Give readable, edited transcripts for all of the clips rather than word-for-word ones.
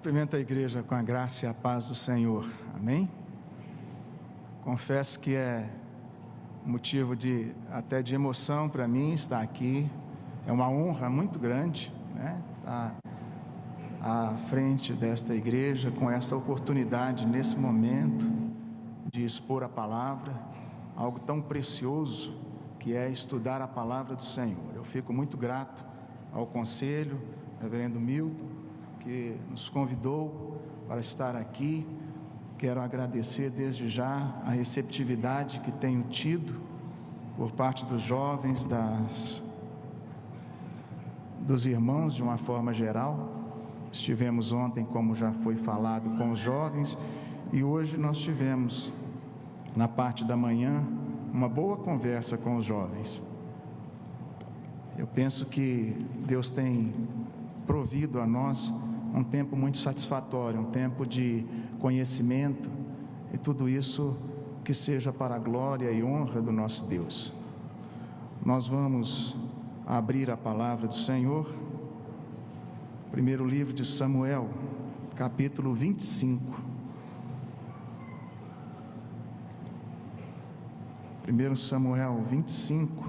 Cumprimento a igreja com a graça e a paz do Senhor, amém? Confesso que é motivo até de emoção para mim estar aqui, é uma honra muito grande, né? Estar à frente desta igreja com essa oportunidade nesse momento de expor a palavra, algo tão precioso que é estudar a palavra do Senhor. Eu fico muito grato ao conselho, reverendo Milton, que nos convidou para estar aqui. Quero agradecer desde já a receptividade que tenho tido por parte dos jovens, dos irmãos de uma forma geral. Estivemos ontem, como já foi falado, com os jovens, e hoje nós tivemos, na parte da manhã, uma boa conversa com os jovens. Eu penso que Deus tem provido a nós um tempo muito satisfatório, um tempo de conhecimento, e tudo isso que seja para a glória e honra do nosso Deus. Nós vamos abrir a palavra do Senhor, primeiro livro de Samuel, capítulo 25. 1 Samuel 25,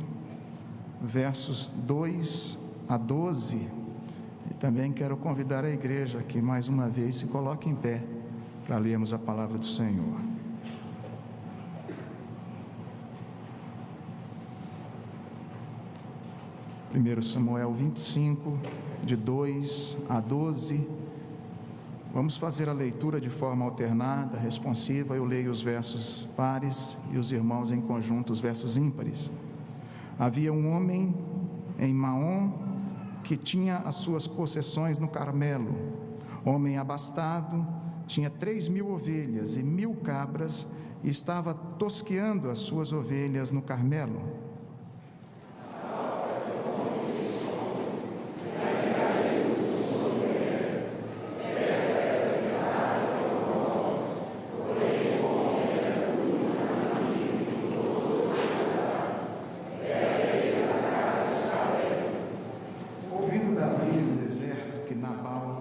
versos 2 a 12. E também quero convidar a igreja que mais uma vez se coloque em pé para lermos a palavra do Senhor. Primeiro Samuel 25, de 2 a 12. Vamos fazer a leitura de forma alternada, responsiva. Eu leio os versos pares e os irmãos em conjunto os versos ímpares. Havia um homem em Maom que tinha as suas possessões no Carmelo. Homem abastado, tinha 3.000 ovelhas e 1.000 cabras, e estava tosqueando as suas ovelhas no Carmelo.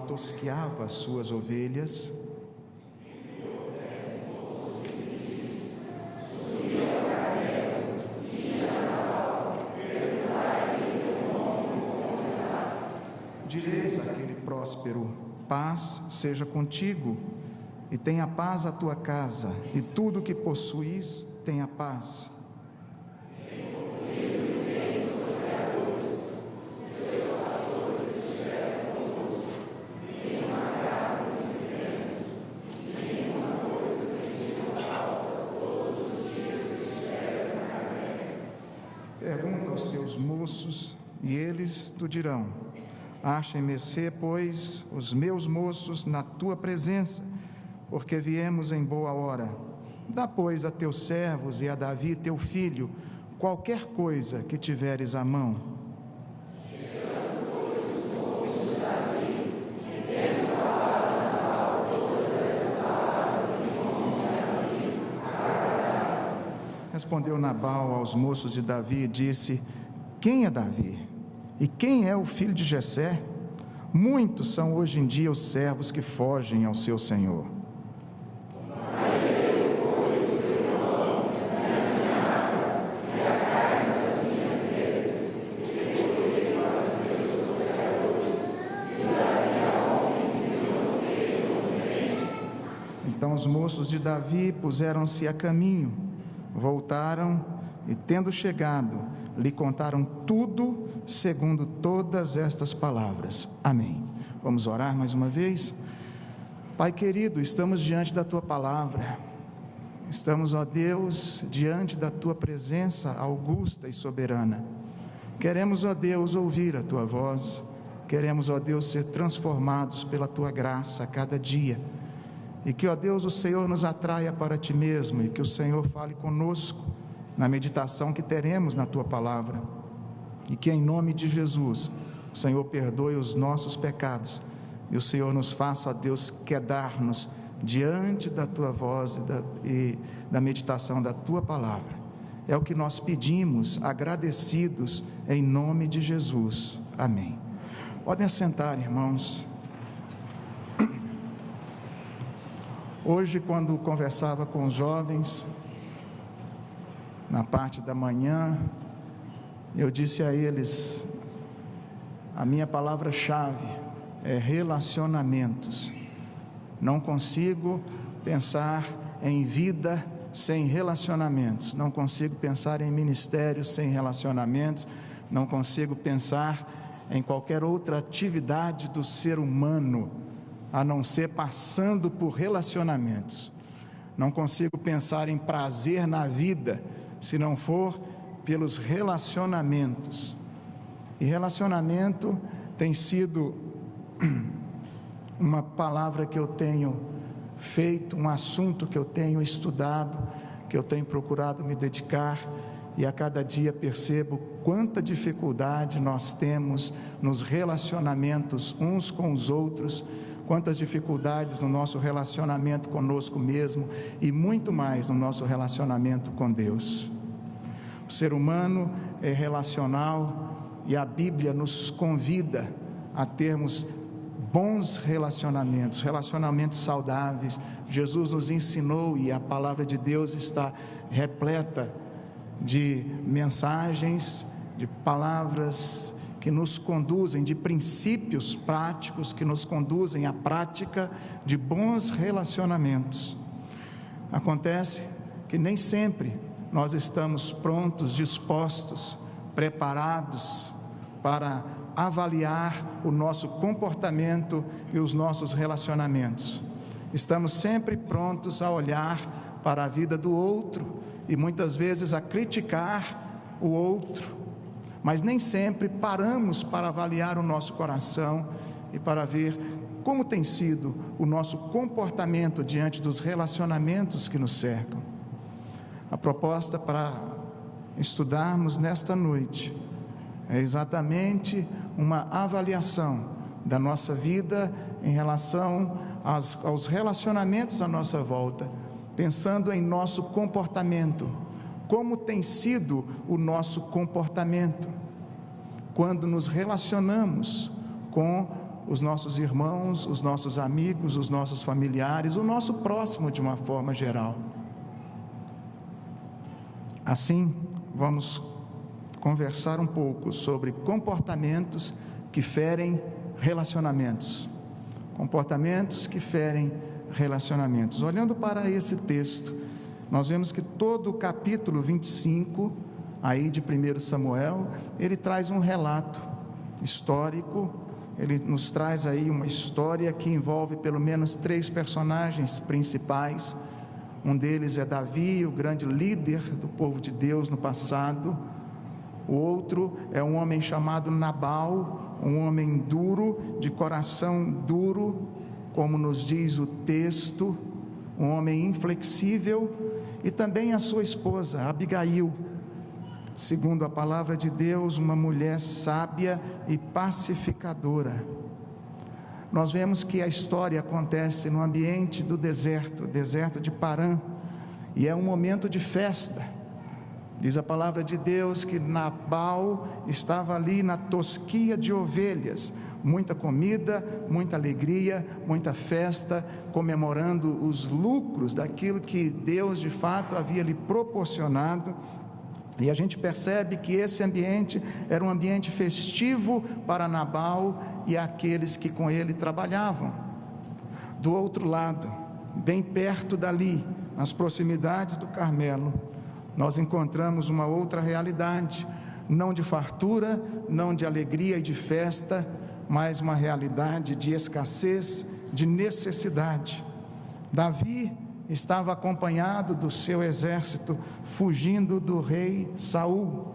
Tosqueava as suas ovelhas, direis àquele próspero: paz seja contigo, e tenha paz a tua casa, e tudo o que possuis tenha paz. Pergunta aos teus moços, e eles te dirão: achem-me, pois, os meus moços na tua presença, porque viemos em boa hora. Dá, pois, a teus servos e a Davi teu filho qualquer coisa que tiveres à mão. Respondeu Nabal aos moços de Davi e disse: quem é Davi? E quem é o filho de Jessé? Muitos são hoje em dia os servos que fogem ao seu senhor. Então os moços de Davi puseram-se a caminho. Voltaram e, tendo chegado, lhe contaram tudo segundo todas estas palavras. Amém. Vamos orar mais uma vez. Pai querido, estamos diante da Tua palavra. Estamos, ó Deus, diante da Tua presença augusta e soberana. Queremos, ó Deus, ouvir a Tua voz. Queremos, ó Deus, ser transformados pela Tua graça a cada dia. E que, ó Deus, o Senhor nos atraia para Ti mesmo, e que o Senhor fale conosco na meditação que teremos na Tua palavra, e que, em nome de Jesus, o Senhor perdoe os nossos pecados, e o Senhor nos faça, ó Deus, quedar-nos diante da Tua voz e da meditação da Tua palavra. É o que nós pedimos, agradecidos, em nome de Jesus. Amém. Podem assentar, irmãos. Hoje, quando conversava com os jovens, na parte da manhã, eu disse a eles, a minha palavra-chave é relacionamentos. Não consigo pensar em vida sem relacionamentos, não consigo pensar em ministério sem relacionamentos, não consigo pensar em qualquer outra atividade do ser humano, a não ser passando por relacionamentos. Não consigo pensar em prazer na vida, se não for pelos relacionamentos. E relacionamento tem sido uma palavra que eu tenho feito, um assunto que eu tenho estudado, que eu tenho procurado me dedicar, e a cada dia percebo quanta dificuldade nós temos nos relacionamentos uns com os outros, quantas dificuldades no nosso relacionamento conosco mesmo e muito mais no nosso relacionamento com Deus. O ser humano é relacional e a Bíblia nos convida a termos bons relacionamentos, relacionamentos saudáveis. Jesus nos ensinou e a palavra de Deus está repleta de mensagens, de palavras que nos conduzem, de princípios práticos que nos conduzem à prática de bons relacionamentos. Acontece que nem sempre nós estamos prontos, dispostos, preparados para avaliar o nosso comportamento e os nossos relacionamentos. Estamos sempre prontos a olhar para a vida do outro e muitas vezes a criticar o outro, mas nem sempre paramos para avaliar o nosso coração e para ver como tem sido o nosso comportamento diante dos relacionamentos que nos cercam. A proposta para estudarmos nesta noite é exatamente uma avaliação da nossa vida em relação aos relacionamentos à nossa volta, pensando em nosso comportamento, como tem sido o nosso comportamento quando nos relacionamos com os nossos irmãos, os nossos amigos, os nossos familiares, o nosso próximo de uma forma geral. Assim, vamos conversar um pouco sobre comportamentos que ferem relacionamentos. Comportamentos que ferem relacionamentos. Olhando para esse texto, nós vemos que todo o capítulo 25, aí de 1 Samuel, ele traz um relato histórico, ele nos traz aí uma história que envolve pelo menos 3 personagens principais. Um deles é Davi, o grande líder do povo de Deus no passado. O outro é um homem chamado Nabal, um homem duro, de coração duro, como nos diz o texto, um homem inflexível, e também a sua esposa, Abigail, segundo a palavra de Deus, uma mulher sábia e pacificadora. Nós vemos que a história acontece no ambiente do deserto de Parã, e é um momento de festa. Diz a palavra de Deus que Nabal estava ali na tosquia de ovelhas, muita comida, muita alegria, muita festa, comemorando os lucros daquilo que Deus de fato havia lhe proporcionado. E a gente percebe que esse ambiente era um ambiente festivo para Nabal e aqueles que com ele trabalhavam. Do outro lado, bem perto dali, nas proximidades do Carmelo, nós encontramos uma outra realidade, não de fartura, não de alegria e de festa, mas uma realidade de escassez, de necessidade. Davi estava acompanhado do seu exército, fugindo do rei Saul.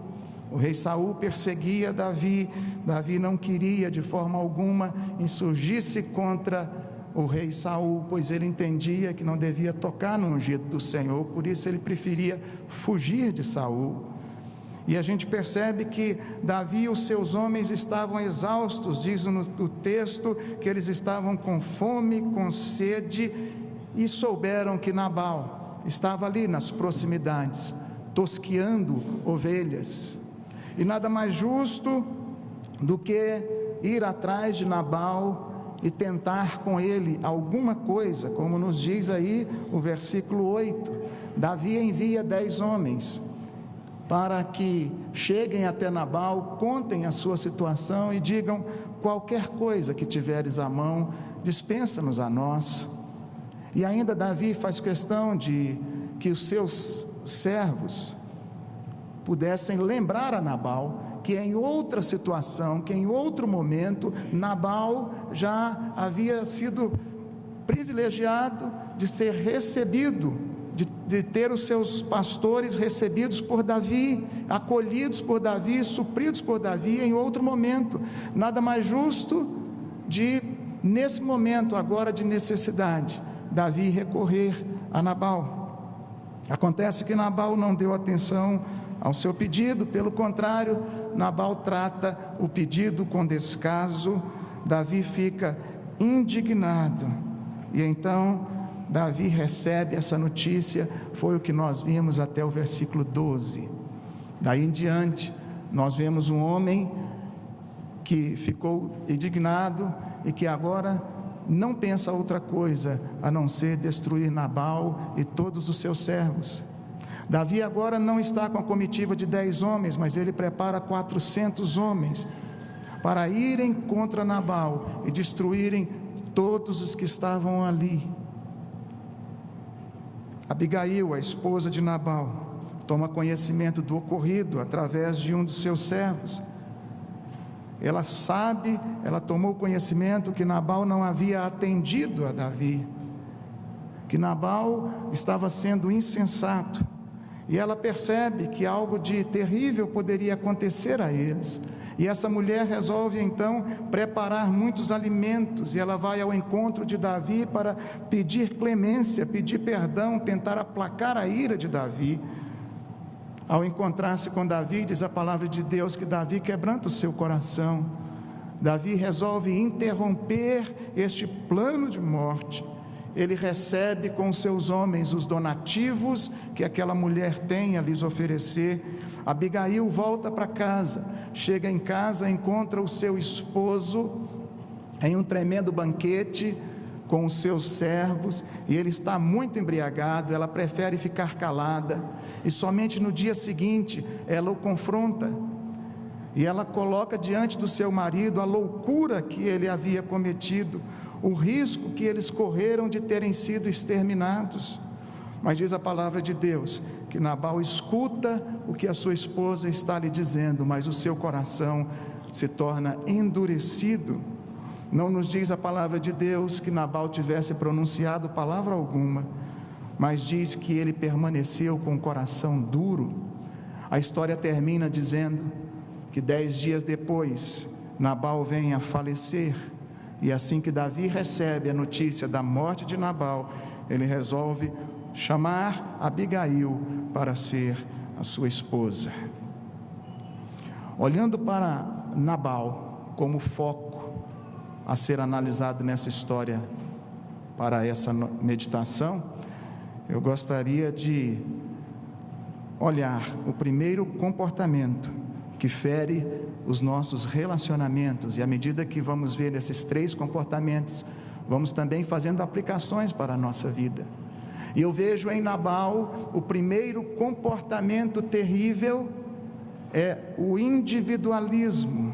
O rei Saul perseguia Davi. Davi não queria de forma alguma insurgir-se contra o rei Saul, pois ele entendia que não devia tocar no ungido do Senhor, por isso ele preferia fugir de Saul. E a gente percebe que Davi e os seus homens estavam exaustos, diz no texto que eles estavam com fome, com sede, e souberam que Nabal estava ali nas proximidades, tosqueando ovelhas, e nada mais justo do que ir atrás de Nabal e tentar com ele alguma coisa, como nos diz aí o versículo 8. Davi envia 10 homens para que cheguem até Nabal, contem a sua situação e digam: qualquer coisa que tiveres à mão, dispensa-nos a nós. E ainda Davi faz questão de que os seus servos pudessem lembrar a Nabal que em outra situação, que em outro momento, Nabal já havia sido privilegiado de ser recebido, de ter os seus pastores recebidos por Davi, acolhidos por Davi, supridos por Davi em outro momento. Nada mais justo de, nesse momento agora de necessidade, Davi recorrer a Nabal. Acontece que Nabal não deu atenção ao seu pedido, pelo contrário, Nabal trata o pedido com descaso. Davi fica indignado, e então Davi recebe essa notícia, foi o que nós vimos até o versículo 12. Daí em diante, nós vemos um homem que ficou indignado e que agora não pensa outra coisa a não ser destruir Nabal e todos os seus servos. Davi agora não está com a comitiva de 10 homens, mas ele prepara 400 homens para irem contra Nabal e destruírem todos os que estavam ali. Abigail, a esposa de Nabal, toma conhecimento do ocorrido através de um dos seus servos. Ela tomou conhecimento que Nabal não havia atendido a Davi, que Nabal estava sendo insensato, e ela percebe que algo de terrível poderia acontecer a eles, e essa mulher resolve então preparar muitos alimentos, e ela vai ao encontro de Davi para pedir clemência, pedir perdão, tentar aplacar a ira de Davi. Ao encontrar-se com Davi, diz a palavra de Deus que Davi quebranta o seu coração. Davi resolve interromper este plano de morte. Ele recebe com seus homens os donativos que aquela mulher tem a lhes oferecer. Abigail volta para casa, chega em casa, encontra o seu esposo em um tremendo banquete com os seus servos, e ele está muito embriagado. Ela prefere ficar calada, e somente no dia seguinte ela o confronta, e ela coloca diante do seu marido a loucura que ele havia cometido, o risco que eles correram de terem sido exterminados. Mas diz a palavra de Deus que Nabal escuta o que a sua esposa está lhe dizendo, mas o seu coração se torna endurecido. Não nos diz a palavra de Deus que Nabal tivesse pronunciado palavra alguma, mas diz que ele permaneceu com o coração duro. A história termina dizendo que 10 dias depois Nabal vem a falecer, e assim que Davi recebe a notícia da morte de Nabal, ele resolve chamar Abigail para ser a sua esposa. Olhando para Nabal como foco a ser analisado nessa história para essa meditação, eu gostaria de olhar o primeiro comportamento que fere os nossos relacionamentos, e à medida que vamos ver esses 3 comportamentos, vamos também fazendo aplicações para a nossa vida. E eu vejo em Nabal o primeiro comportamento terrível, é o individualismo.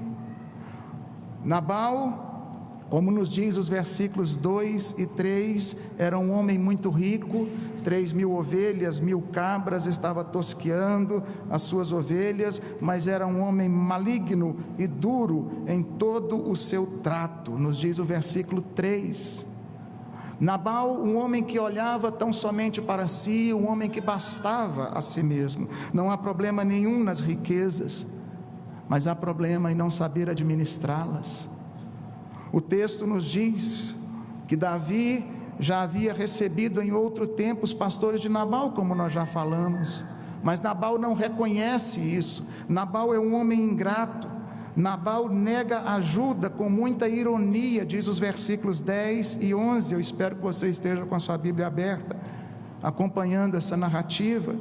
Nabal, como nos diz os versículos 2 e 3, era um homem muito rico, 3.000 ovelhas, 1.000 cabras, estava tosqueando as suas ovelhas, mas era um homem maligno e duro em todo o seu trato, nos diz o versículo 3. Nabal, um homem que olhava tão somente para si, um homem que bastava a si mesmo. Não há problema nenhum nas riquezas, mas há problema em não saber administrá-las. O texto nos diz que Davi já havia recebido em outro tempo os pastores de Nabal, como nós já falamos, mas Nabal não reconhece isso. Nabal é um homem ingrato. Nabal nega ajuda com muita ironia, diz os versículos 10 e 11, eu espero que você esteja com a sua Bíblia aberta, acompanhando essa narrativa.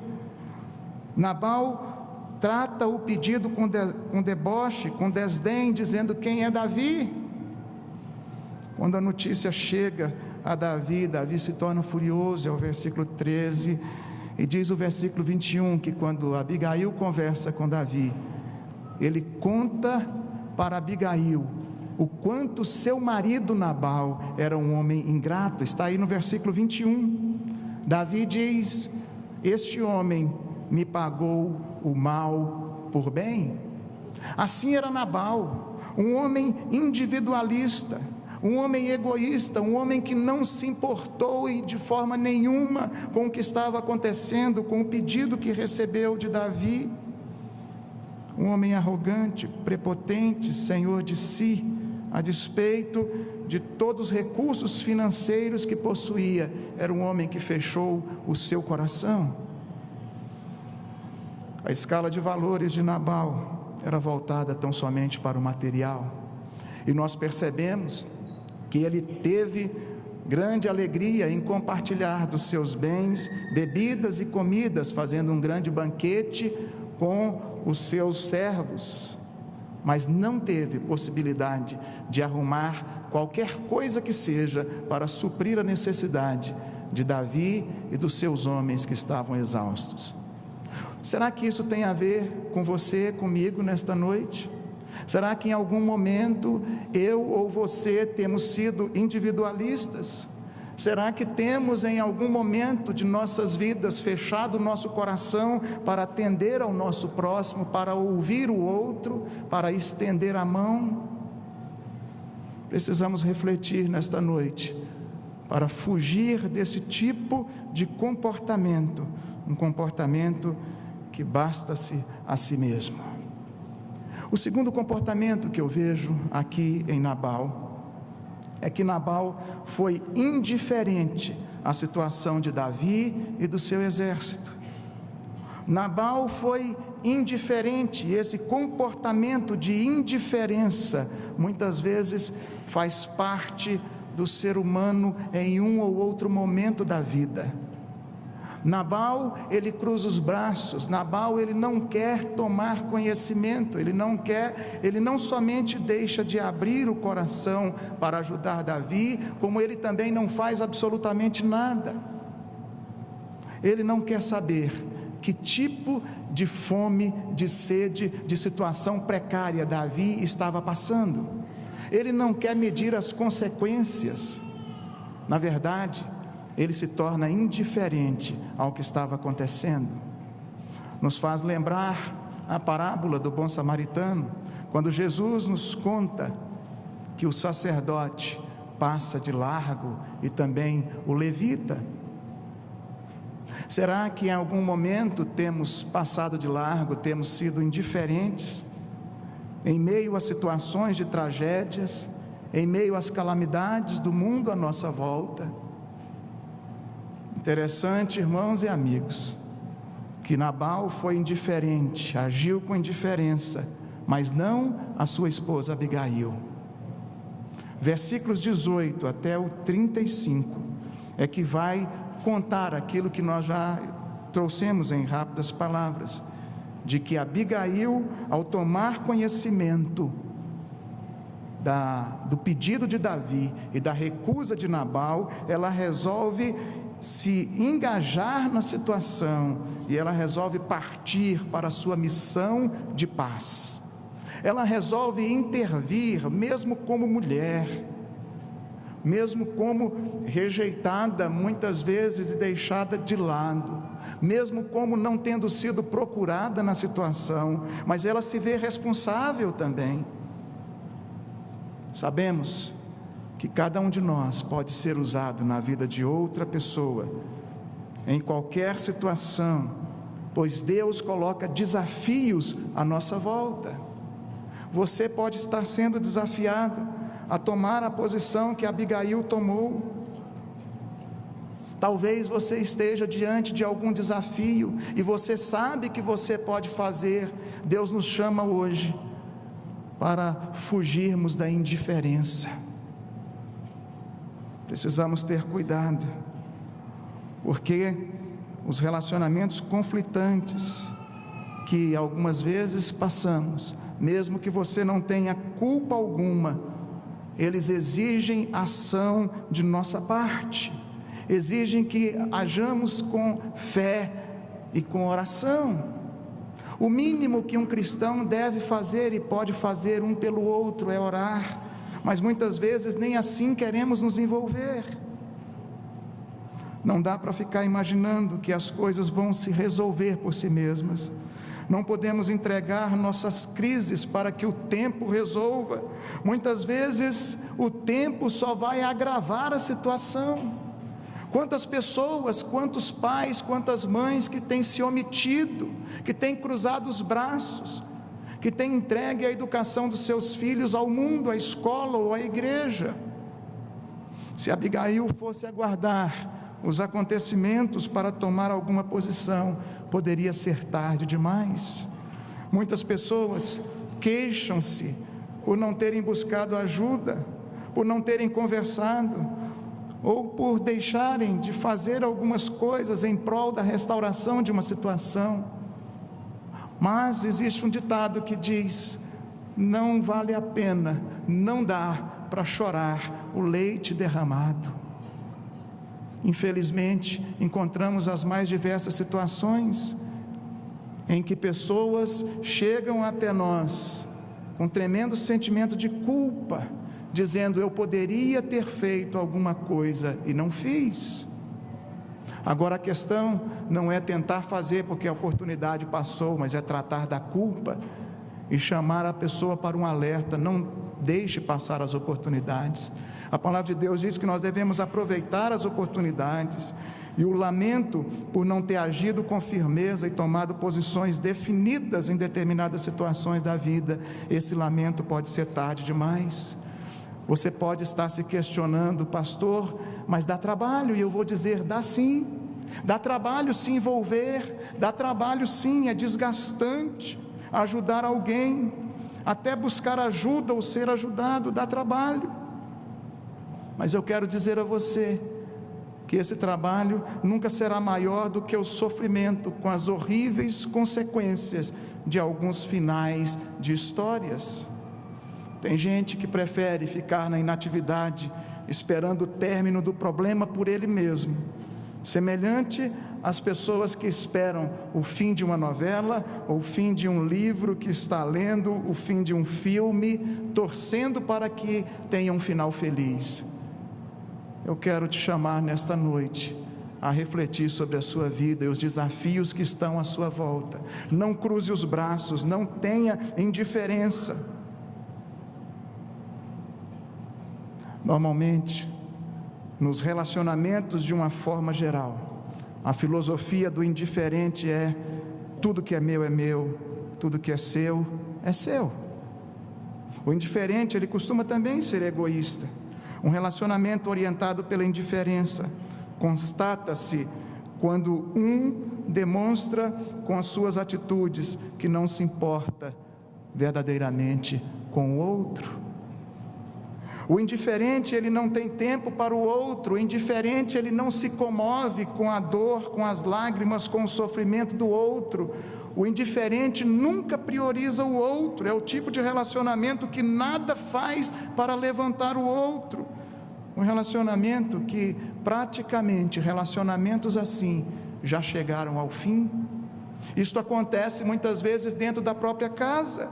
Nabal trata o pedido com deboche, com desdém, dizendo: quem é Davi? Quando a notícia chega a Davi, Davi se torna furioso, é o versículo 13, e diz o versículo 21, que quando Abigail conversa com Davi, ele conta para Abigail o quanto seu marido Nabal era um homem ingrato. Está aí no versículo 21, Davi diz: este homem me pagou o mal por bem. Assim era Nabal, um homem individualista, um homem egoísta, um homem que não se importou de forma nenhuma com o que estava acontecendo, com o pedido que recebeu de Davi. Um homem arrogante, prepotente, senhor de si, a despeito de todos os recursos financeiros que possuía, era um homem que fechou o seu coração. A escala de valores de Nabal era voltada tão somente para o material, e nós percebemos que ele teve grande alegria em compartilhar dos seus bens, bebidas e comidas, fazendo um grande banquete com os seus servos, mas não teve possibilidade de arrumar qualquer coisa que seja para suprir a necessidade de Davi e dos seus homens que estavam exaustos. Será que isso tem a ver com você, comigo nesta noite? Será que em algum momento eu ou você temos sido individualistas? Será que temos em algum momento de nossas vidas fechado o nosso coração para atender ao nosso próximo, para ouvir o outro, para estender a mão? Precisamos refletir nesta noite para fugir desse tipo de comportamento, um comportamento que basta-se a si mesmo. O segundo comportamento que eu vejo aqui em Nabal é que Nabal foi indiferente à situação de Davi e do seu exército. Nabal foi indiferente, e esse comportamento de indiferença muitas vezes faz parte do ser humano em um ou outro momento da vida. Nabal, ele cruza os braços. Nabal, ele não quer tomar conhecimento, ele não somente deixa de abrir o coração para ajudar Davi, como ele também não faz absolutamente nada. Ele não quer saber que tipo de fome, de sede, de situação precária Davi estava passando. Ele não quer medir as consequências. Na verdade, ele se torna indiferente ao que estava acontecendo. Nos faz lembrar a parábola do bom samaritano, quando Jesus nos conta que o sacerdote passa de largo e também o levita. Será que em algum momento temos passado de largo, temos sido indiferentes, em meio a situações de tragédias, em meio às calamidades do mundo à nossa volta? Interessante, irmãos e amigos, que Nabal foi indiferente, agiu com indiferença, mas não a sua esposa Abigail. Versículos 18 até o 35 é que vai contar aquilo que nós já trouxemos em rápidas palavras, de que Abigail, ao tomar conhecimento do pedido de Davi e da recusa de Nabal, ela resolve se engajar na situação e ela resolve partir para a sua missão de paz. Ela resolve intervir, mesmo como mulher, mesmo como rejeitada muitas vezes e deixada de lado, mesmo como não tendo sido procurada na situação, mas ela se vê responsável também. Sabemos que cada um de nós pode ser usado na vida de outra pessoa, em qualquer situação, pois Deus coloca desafios à nossa volta. Você pode estar sendo desafiado a tomar a posição que Abigail tomou. Talvez você esteja diante de algum desafio e você sabe que você pode fazer. Deus nos chama hoje para fugirmos da indiferença. Precisamos ter cuidado, porque os relacionamentos conflitantes que algumas vezes passamos, mesmo que você não tenha culpa alguma, eles exigem ação de nossa parte, exigem que hajamos com fé e com oração. O mínimo que um cristão deve fazer e pode fazer um pelo outro é orar, mas muitas vezes nem assim queremos nos envolver. Não dá para ficar imaginando que as coisas vão se resolver por si mesmas. Não podemos entregar nossas crises para que o tempo resolva. Muitas vezes o tempo só vai agravar a situação. Quantas pessoas, quantos pais, quantas mães que têm se omitido, que têm cruzado os braços, que têm entregue a educação dos seus filhos ao mundo, à escola ou à igreja. Se Abigail fosse aguardar os acontecimentos para tomar alguma posição, poderia ser tarde demais. Muitas pessoas queixam-se por não terem buscado ajuda, por não terem conversado, ou por deixarem de fazer algumas coisas em prol da restauração de uma situação. Mas existe um ditado que diz: não vale a pena, não dá para chorar o leite derramado. Infelizmente, encontramos as mais diversas situações em que pessoas chegam até nós com tremendo sentimento de culpa, dizendo: eu poderia ter feito alguma coisa e não fiz. Agora a questão não é tentar fazer porque a oportunidade passou, mas é tratar da culpa e chamar a pessoa para um alerta: não deixe passar as oportunidades. A palavra de Deus diz que nós devemos aproveitar as oportunidades, e o lamento por não ter agido com firmeza e tomado posições definidas em determinadas situações da vida, esse lamento pode ser tarde demais. Você pode estar se questionando: pastor, mas dá trabalho? E eu vou dizer: dá sim, dá trabalho se envolver, dá trabalho sim, é desgastante ajudar alguém, até buscar ajuda ou ser ajudado dá trabalho. Mas eu quero dizer a você que esse trabalho nunca será maior do que o sofrimento com as horríveis consequências de alguns finais de histórias. Tem gente que prefere ficar na inatividade, esperando o término do problema por ele mesmo, semelhante às pessoas que esperam o fim de uma novela, ou o fim de um livro que está lendo, o fim de um filme, torcendo para que tenha um final feliz. Eu quero te chamar nesta noite a refletir sobre a sua vida e os desafios que estão à sua volta. Não cruze os braços, não tenha indiferença. Normalmente, nos relacionamentos de uma forma geral, a filosofia do indiferente é: tudo que é meu, tudo que é seu. O indiferente, ele costuma também ser egoísta. Um relacionamento orientado pela indiferença constata-se quando um demonstra com as suas atitudes que não se importa verdadeiramente com o outro. O indiferente, ele não tem tempo para o outro. O indiferente, ele não se comove com a dor, com as lágrimas, com o sofrimento do outro. O indiferente nunca prioriza o outro. É o tipo de relacionamento que nada faz para levantar o outro. Um relacionamento que praticamente, relacionamentos assim, já chegaram ao fim. Isto acontece muitas vezes dentro da própria casa.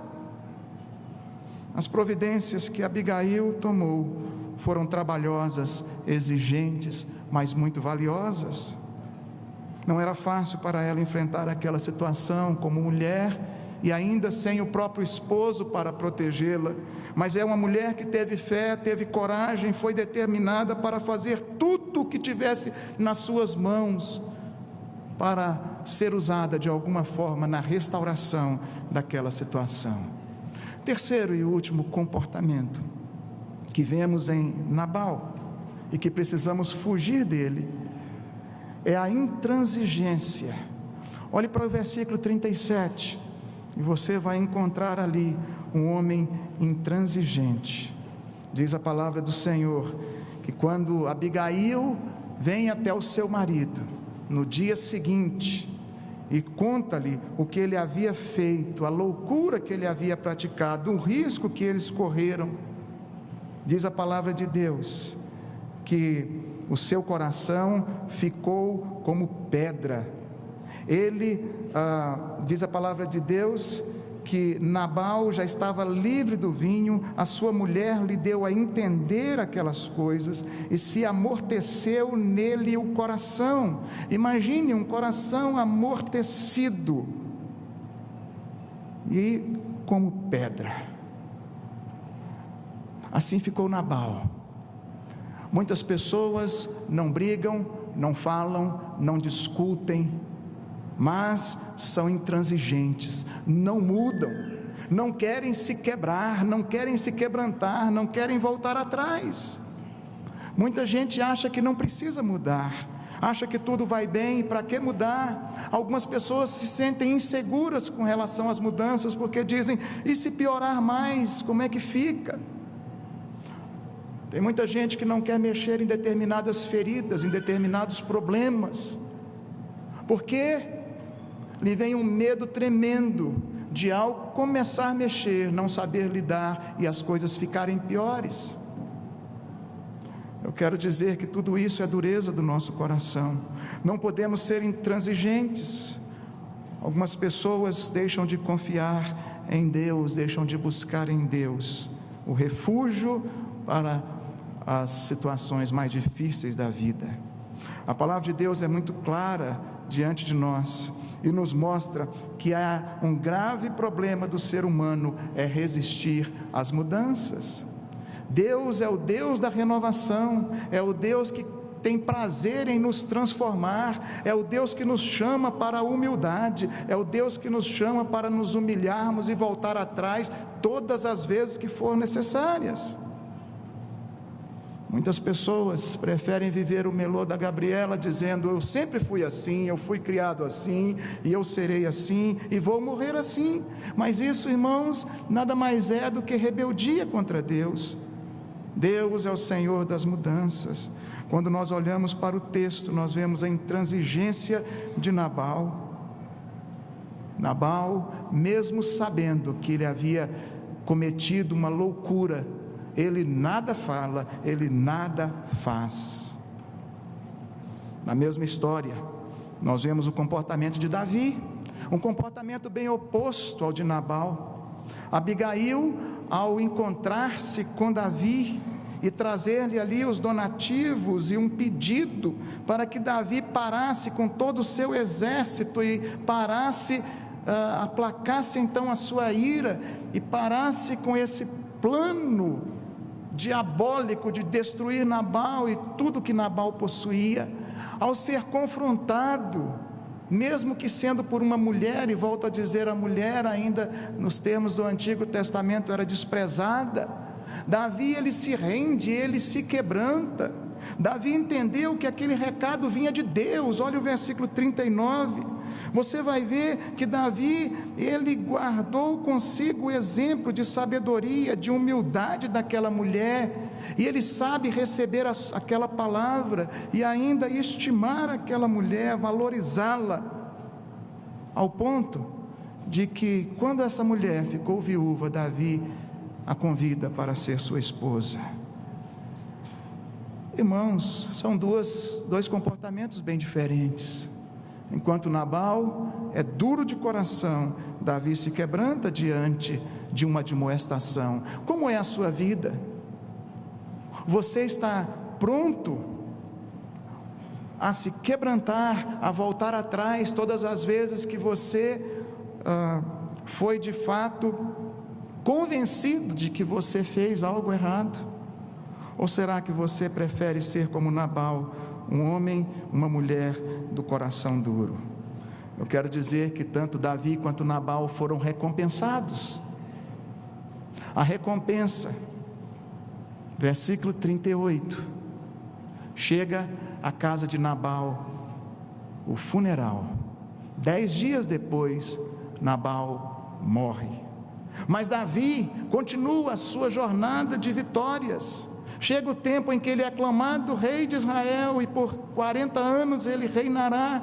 As providências que Abigail tomou foram trabalhosas, exigentes, mas muito valiosas. Não era fácil para ela enfrentar aquela situação como mulher e ainda sem o próprio esposo para protegê-la, mas é uma mulher que teve fé, teve coragem, foi determinada para fazer tudo o que tivesse nas suas mãos para ser usada de alguma forma na restauração daquela situação. Terceiro e último comportamento que vemos em Nabal e que precisamos fugir dele é a intransigência. Olhe para o versículo 37 e você vai encontrar ali um homem intransigente. Diz a palavra do Senhor que quando Abigail vem até o seu marido no dia seguinte e conta-lhe o que ele havia feito, a loucura que ele havia praticado, o risco que eles correram, diz a palavra de Deus, que o seu coração ficou como pedra. Diz a palavra de Deus, que Nabal já estava livre do vinho, a sua mulher lhe deu a entender aquelas coisas, e se amorteceu nele o coração. Imagine um coração amortecido, e como pedra. Assim ficou Nabal. Muitas pessoas não brigam, não falam, não discutem, mas são intransigentes, não mudam, não querem se quebrar, não querem se quebrantar, não querem voltar atrás. Muita gente acha que não precisa mudar, acha que tudo vai bem, e para que mudar? Algumas pessoas se sentem inseguras com relação às mudanças, porque dizem, e se piorar mais, como é que fica? Tem muita gente que não quer mexer em determinadas feridas, em determinados problemas, porque lhe vem um medo tremendo de, ao começar a mexer, não saber lidar e as coisas ficarem piores. Eu quero dizer que tudo isso é dureza do nosso coração. Não podemos ser intransigentes. Algumas pessoas deixam de confiar em Deus, deixam de buscar em Deus o refúgio para as situações mais difíceis da vida. A palavra de Deus é muito clara diante de nós e nos mostra que há um grave problema do ser humano, é resistir às mudanças. Deus é o Deus da renovação, é o Deus que tem prazer em nos transformar, é o Deus que nos chama para a humildade, é o Deus que nos chama para nos humilharmos e voltar atrás todas as vezes que for necessárias. Muitas pessoas preferem viver o melô da Gabriela dizendo, eu sempre fui assim, eu fui criado assim, e eu serei assim, e vou morrer assim. Mas isso, irmãos, nada mais é do que rebeldia contra Deus. Deus é o Senhor das mudanças. Quando nós olhamos para o texto, nós vemos a intransigência de Nabal. Nabal, mesmo sabendo que ele havia cometido uma loucura, ele nada fala, ele nada faz. Na mesma história, nós vemos o comportamento de Davi, um comportamento bem oposto ao de Nabal. Abigail, ao encontrar-se com Davi e trazer-lhe ali os donativos e um pedido para que Davi parasse com todo o seu exército e aplacasse então a sua ira e parasse com esse plano diabólico de destruir Nabal e tudo que Nabal possuía. Ao ser confrontado, mesmo que sendo por uma mulher, e volto a dizer, a mulher ainda nos termos do Antigo Testamento era desprezada, Davi, ele se rende, ele se quebranta. Davi entendeu que aquele recado vinha de Deus. Olha o versículo 39, você vai ver que Davi, ele guardou consigo o exemplo de sabedoria, de humildade daquela mulher, e ele sabe receber aquela palavra, e ainda estimar aquela mulher, valorizá-la, ao ponto de que quando essa mulher ficou viúva, Davi a convida para ser sua esposa. Irmãos, são dois comportamentos bem diferentes. Enquanto Nabal é duro de coração, Davi se quebranta diante de uma admoestação. Como é a sua vida? Você está pronto a se quebrantar, a voltar atrás todas as vezes que você foi de fato convencido de que você fez algo errado? Ou será que você prefere ser como Nabal, um homem, uma mulher do coração duro? Eu quero dizer que tanto Davi quanto Nabal foram recompensados. A recompensa, versículo 38, chega à casa de Nabal o funeral. 10 dias depois, Nabal morre. Mas Davi continua a sua jornada de vitórias. Chega o tempo em que ele é aclamado rei de Israel, e por 40 anos ele reinará.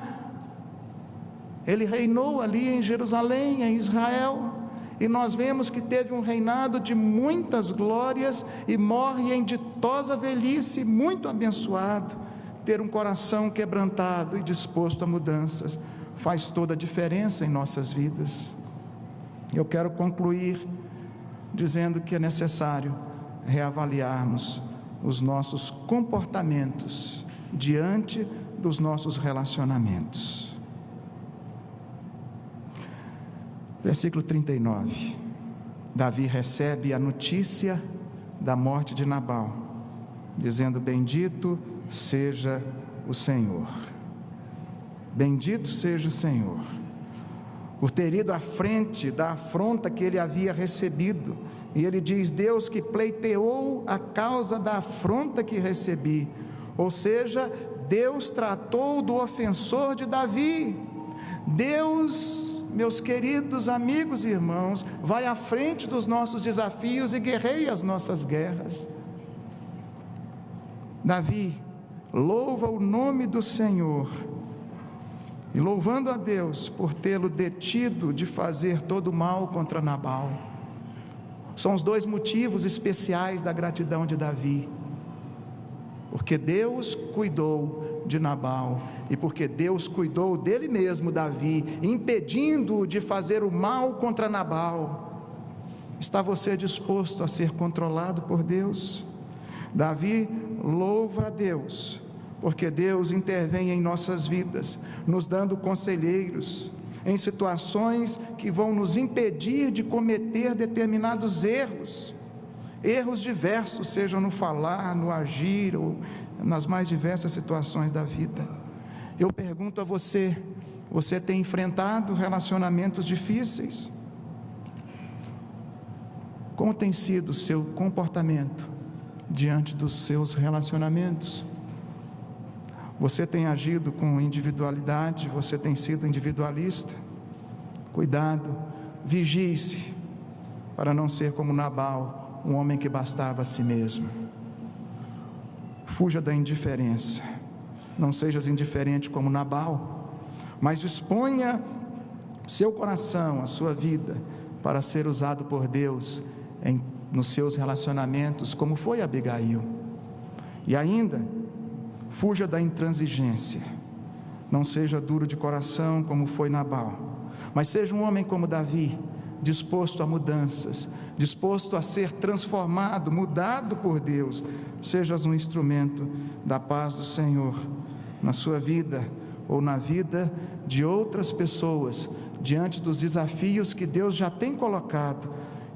Ele reinou ali em Jerusalém, em Israel, e nós vemos que teve um reinado de muitas glórias e morre em ditosa velhice, muito abençoado. Ter um coração quebrantado e disposto a mudanças faz toda a diferença em nossas vidas. Eu quero concluir dizendo que é necessário reavaliarmos os nossos comportamentos diante dos nossos relacionamentos. Versículo 39. Davi recebe a notícia da morte de Nabal, dizendo: bendito seja o Senhor. Bendito seja o Senhor, por ter ido à frente da afronta que ele havia recebido. E ele diz: Deus que pleiteou a causa da afronta que recebi. Ou seja, Deus tratou do ofensor de Davi. Deus, meus queridos amigos e irmãos, vai à frente dos nossos desafios e guerreia as nossas guerras. Davi louva o nome do Senhor, e louvando a Deus por tê-lo detido de fazer todo o mal contra Nabal. São os dois motivos especiais da gratidão de Davi: porque Deus cuidou de Nabal, e porque Deus cuidou dele mesmo, Davi, impedindo-o de fazer o mal contra Nabal. Está você disposto a ser controlado por Deus? Davi louva a Deus, porque Deus intervém em nossas vidas, nos dando conselheiros, em situações que vão nos impedir de cometer determinados erros diversos, sejam no falar, no agir, ou nas mais diversas situações da vida. Eu pergunto a você: você tem enfrentado relacionamentos difíceis? Como tem sido o seu comportamento diante dos seus relacionamentos? Você tem agido com individualidade? Você tem sido individualista? Cuidado, vigie-se para não ser como Nabal, um homem que bastava a si mesmo. Fuja da indiferença. Não sejas indiferente como Nabal, mas disponha seu coração, a sua vida, para ser usado por Deus nos seus relacionamentos, como foi Abigail. E ainda, fuja da intransigência. Não seja duro de coração como foi Nabal, mas seja um homem como Davi, disposto a mudanças, disposto a ser transformado, mudado por Deus. Sejas um instrumento da paz do Senhor na sua vida ou na vida de outras pessoas, diante dos desafios que Deus já tem colocado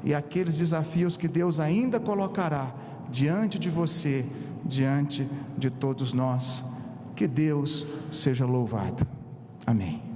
e aqueles desafios que Deus ainda colocará diante de você, diante de todos nós. Que Deus seja louvado. Amém.